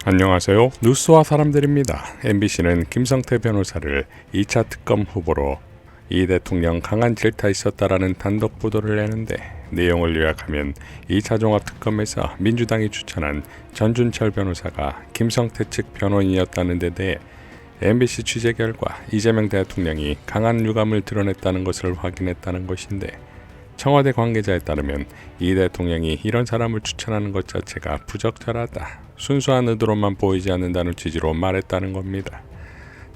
안녕하세요. 뉴스와 사람들입니다. MBC는 김성태 변호사를 2차 특검 후보로 이 대통령 강한 질타 있었다라는 단독 보도를 내는데, 내용을 요약하면 2차 종합특검에서 민주당이 추천한 전준철 변호사가 김성태 측 변호인이었다는 데 대해 MBC 취재 결과 이재명 대통령이 강한 유감을 드러냈다는 것을 확인했다는 것인데, 청와대 관계자에 따르면 이 대통령이 이런 사람을 추천하는 것 자체가 부적절하다, 순수한 의도로만 보이지 않는다는 취지로 말했다는 겁니다.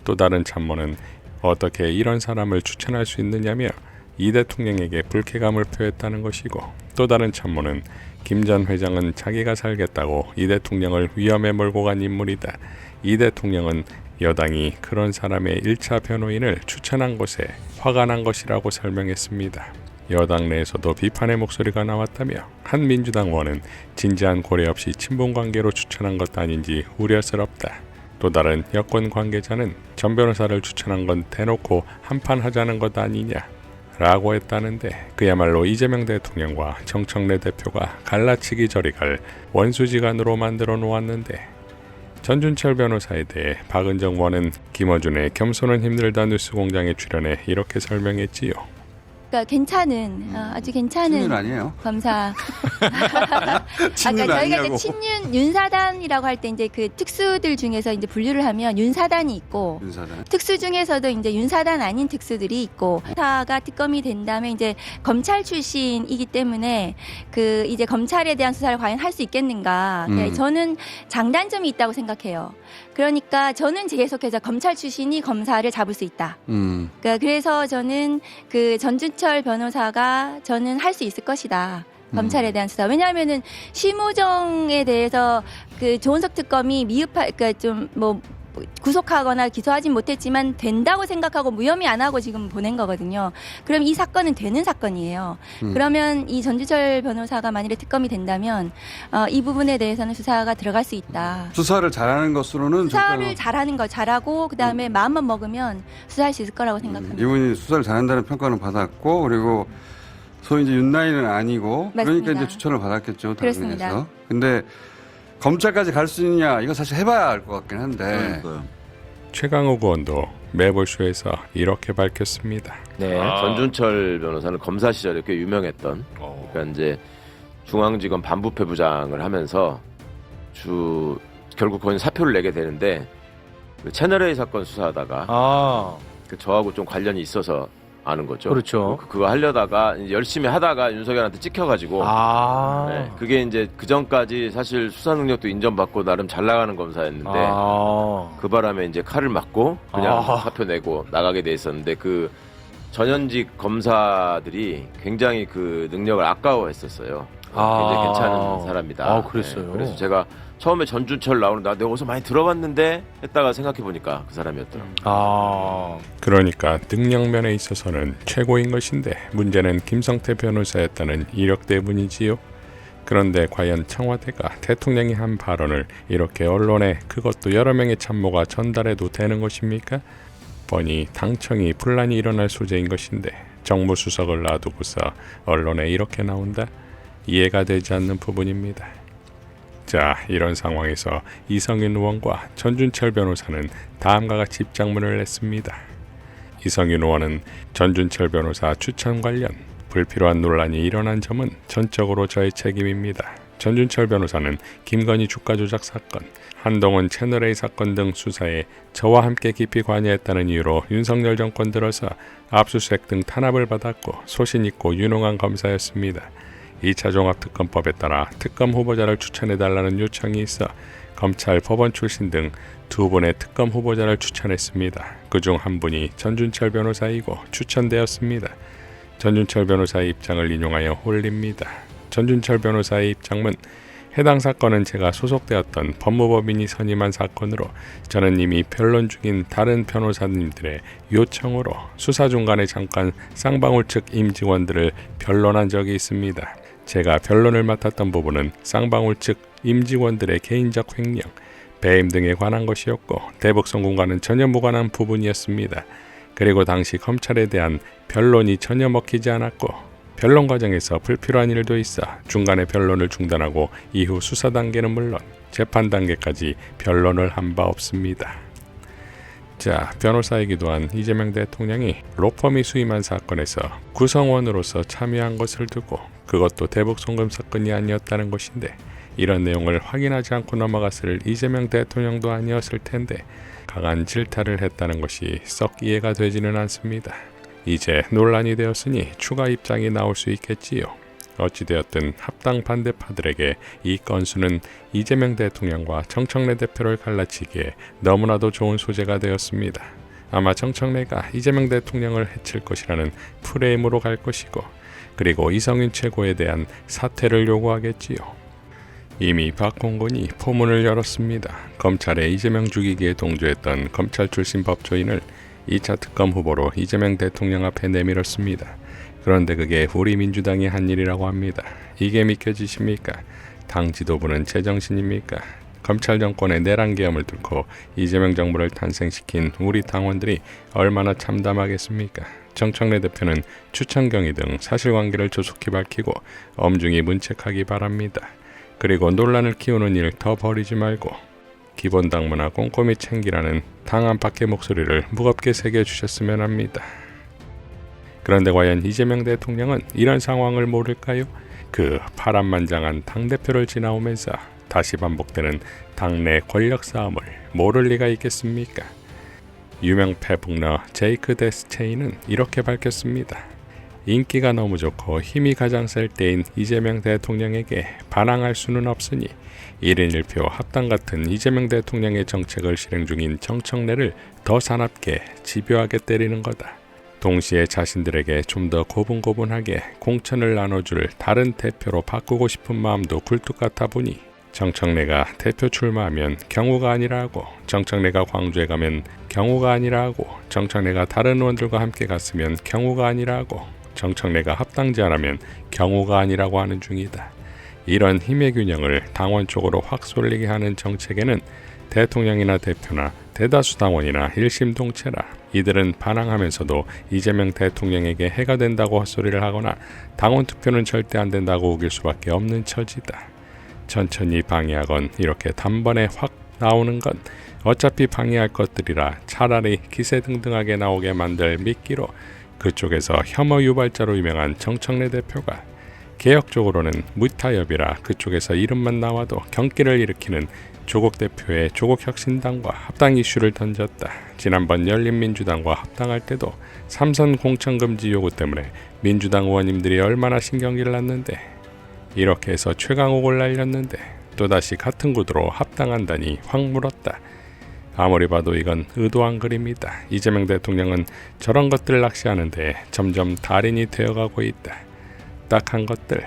또 다른 참모는 어떻게 이런 사람을 추천할 수 있느냐며 이 대통령에게 불쾌감을 표했다는 것이고, 또 다른 참모는 김 전 회장은 자기가 살겠다고 이 대통령을 위험에 몰고 간 인물이다. 이 대통령은 여당이 그런 사람의 1차 변호인을 추천한 것에 화가 난 것이라고 설명했습니다. 여당 내에서도 비판의 목소리가 나왔다며, 한 민주당 의원은 진지한 고려 없이 친분관계로 추천한 것 아닌지 우려스럽다. 또 다른 여권 관계자는 전 변호사를 추천한 건 대놓고 한판 하자는 것 아니냐 라고 했다는데, 그야말로 이재명 대통령과 정청래 대표가 갈라치기 저리 갈 원수지간으로 만들어 놓았는데, 전준철 변호사에 대해 박은정 의원은 김어준의 겸손은 힘들다 뉴스공장에 출연해 이렇게 설명했지요. 그러니까 괜찮은 아주 괜찮은 친윤 아니에요? 검사. 친윤 저희가 이제 아니냐고. 친윤 윤사단이라고 할 때 이제 그 특수들 중에서 이제 분류를 하면 윤사단이 있고, 윤사단. 특수 중에서도 이제 윤사단 아닌 특수들이 있고, 수사가 특검이 된 다음에 이제 검찰 출신이기 때문에 그 이제 검찰에 대한 수사를 과연 할 수 있겠는가? 저는 장단점이 있다고 생각해요. 그러니까 저는 계속해서 검찰 출신이 검사를 잡을 수 있다. 그러니까 그래서 저는 그 전준철 변호사가 저는 할 수 있을 것이다. 검찰에 대한 수사. 왜냐하면은 심우정에 대해서 그 조은석 특검이 그러니까 좀 뭐 구속하거나 기소하진 못했지만 된다고 생각하고 무혐의 안 하고 지금 보낸 거거든요. 그럼 이 사건은 되는 사건이에요. 그러면 이 전준철 변호사가 만일에 특검이 된다면 이 부분에 대해서는 수사가 들어갈 수 있다. 수사를 잘하는 것으로는 수사를 잘하는 거 잘하고 그다음에 마음만 먹으면 수사할 수 있을 거라고 생각합니다. 이분이 수사를 잘한다는 평가는 받았고, 그리고 소위 이제 윤나이는 아니고, 맞습니다. 그러니까 이제 추천을 받았겠죠. 그렇습니다. 당에서. 근데 검찰까지 갈 수 있느냐, 이거 사실 해봐야 알 것 같긴 한데. 최강욱 의원도 매불쇼에서 이렇게 밝혔습니다. 네, 전준철 변호사는 검사 시절에 꽤 유명했던, 그러니까 이제 중앙지검 반부패 부장을 하면서 결국 거기는 사표를 내게 되는데, 그 채널A 사건 수사하다가 그 저하고 좀 관련이 있어서 아는 거죠. 그렇죠. 그거 하려다가 열심히 하다가 윤석열한테 찍혀가지고, 네, 그게 이제 그 전까지 사실 수사 능력도 인정받고 나름 잘 나가는 검사였는데, 그 바람에 이제 칼을 맞고 그냥 사표 내고 나가게 돼 있었는데, 그 전현직 검사들이 굉장히 그 능력을 아까워했었어요. 굉장히 괜찮은 사람이다. 그랬어요. 네, 그래서 제가 처음에 전준철 나오는데 내가 어디서 많이 들어봤는데 했다가 생각해보니까 그 사람이었더라고요. 그러니까 능력면에 있어서는 최고인 것인데, 문제는 김성태 변호사였다는 이력 때문이지요. 그런데 과연 청와대가 대통령이 한 발언을 이렇게 언론에, 그것도 여러 명의 참모가 전달해도 되는 것입니까? 뻔히 당청이 분란이 일어날 소재인 것인데 정무수석을 놔두고서 언론에 이렇게 나온다? 이해가 되지 않는 부분입니다. 자, 이런 상황에서 이성윤 의원과 전준철 변호사는 다음과 같이 입장문을 냈습니다. 이성윤 의원은 전준철 변호사 추천 관련 불필요한 논란이 일어난 점은 전적으로 저의 책임입니다. 전준철 변호사는 김건희 주가 조작 사건, 한동훈 채널A 사건 등 수사에 저와 함께 깊이 관여했다는 이유로 윤석열 정권 들어서 압수수색 등 탄압을 받았고 소신 있고 유능한 검사였습니다. 2차 종합특검법에 따라 특검 후보자를 추천해달라는 요청이 있어 검찰, 법원 출신 등 두 분의 특검 후보자를 추천했습니다. 그중 한 분이 전준철 변호사이고 추천되었습니다. 전준철 변호사의 입장을 인용하여 올립니다. 전준철 변호사의 입장은, 해당 사건은 제가 소속되었던 법무법인이 선임한 사건으로 저는 이미 변론 중인 다른 변호사님들의 요청으로 수사 중간에 잠깐 쌍방울 측 임직원들을 변론한 적이 있습니다. 제가 변론을 맡았던 부분은 쌍방울 측 임직원들의 개인적 횡령, 배임 등에 관한 것이었고 대북성공과는 전혀 무관한 부분이었습니다. 그리고 당시 검찰에 대한 변론이 전혀 먹히지 않았고 변론 과정에서 불필요한 일도 있어 중간에 변론을 중단하고 이후 수사 단계는 물론 재판 단계까지 변론을 한 바 없습니다. 자, 변호사이기도 한 이재명 대통령이 로펌이 수임한 사건에서 구성원으로서 참여한 것을 두고 그것도 대북 송금 사건이 아니었다는 것인데, 이런 내용을 확인하지 않고 넘어갔을 이재명 대통령도 아니었을 텐데 강한 질타를 했다는 것이 썩 이해가 되지는 않습니다. 이제 논란이 되었으니 추가 입장이 나올 수 있겠지요. 어찌되었든 합당 반대파들에게 이 건수는 이재명 대통령과 정청래 대표를 갈라치기에 너무나도 좋은 소재가 되었습니다. 아마 정청래가 이재명 대통령을 해칠 것이라는 프레임으로 갈 것이고, 그리고 이성윤 최고에 대한 사퇴를 요구하겠지요. 이미 박홍근이 포문을 열었습니다. 검찰의 이재명 죽이기에 동조했던 검찰 출신 법조인을 2차 특검 후보로 이재명 대통령 앞에 내밀었습니다. 그런데 그게 우리 민주당이 한 일이라고 합니다. 이게 믿겨지십니까? 당 지도부는 제정신입니까? 검찰 정권의 내란계엄을 뚫고 이재명 정부를 탄생시킨 우리 당원들이 얼마나 참담하겠습니까? 정청래 대표는 추천경위 등 사실관계를 조속히 밝히고 엄중히 문책하기 바랍니다. 그리고 논란을 키우는 일 더 벌이지 말고 기본 당무나 꼼꼼히 챙기라는 당 안팎의 목소리를 무겁게 새겨주셨으면 합니다. 그런데 과연 이재명 대통령은 이런 상황을 모를까요? 그 파란만장한 당대표를 지나오면서 다시 반복되는 당내 권력 싸움을 모를 리가 있겠습니까? 유명 패북러 제이크 데스체인은 이렇게 밝혔습니다. 인기가 너무 좋고 힘이 가장 셀 때인 이재명 대통령에게 반항할 수는 없으니 1인 1표 합당 같은 이재명 대통령의 정책을 실행 중인 정청래를 더 사납게 집요하게 때리는 거다. 동시에 자신들에게 좀 더 고분고분하게 공천을 나눠줄 다른 대표로 바꾸고 싶은 마음도 굴뚝 같아 보니 정청래가 대표 출마하면 경우가 아니라 하고, 정청래가 광주에 가면 경우가 아니라 하고, 정청래가 다른 의원들과 함께 갔으면 경우가 아니라 하고, 정청래가 합당 제안하면 경우가 아니라고 하는 중이다. 이런 힘의 균형을 당원 쪽으로 확 쏠리게 하는 정책에는 대통령이나 대표나 대다수 당원이나 일심동체라. 이들은 반항하면서도 이재명 대통령에게 해가 된다고 헛소리를 하거나 당원 투표는 절대 안 된다고 우길 수밖에 없는 처지다. 천천히 방해하건 이렇게 단번에 확 나오는 건 어차피 방해할 것들이라 차라리 기세등등하게 나오게 만들 미끼로 그쪽에서 혐오 유발자로 유명한 정청래 대표가 개혁적으로는 무타협이라 그쪽에서 이름만 나와도 경기를 일으키는 조국 대표의 조국혁신당과 합당 이슈를 던졌다. 지난번 열린민주당과 합당할 때도 삼선 공천금지 요구 때문에 민주당 의원님들이 얼마나 신경질 났는데, 이렇게 해서 최강욱을 날렸는데 또다시 같은 구도로 합당한다니 확 물었다. 아무리 봐도 이건 의도한 그림이다. 이재명 대통령은 저런 것들 낚시하는데 점점 달인이 되어가고 있다. 딱한 것들,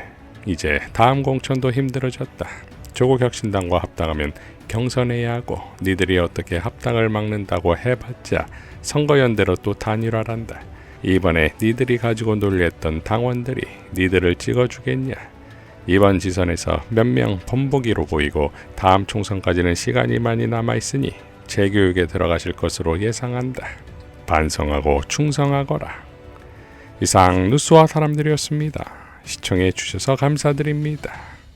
이제 다음 공천도 힘들어졌다. 조국혁신당과 합당하면 경선해야 하고, 니들이 어떻게 합당을 막는다고 해봤자 선거연대로 또 단일화란다. 이번에 니들이 가지고 논리했던 당원들이 니들을 찍어주겠냐? 이번 지선에서 몇 명 본보기로 보이고 다음 총선까지는 시간이 많이 남아있으니 재교육에 들어가실 것으로 예상한다. 반성하고 충성하거라. 이상 누수와 사람들이었습니다. 시청해 주셔서 감사드립니다.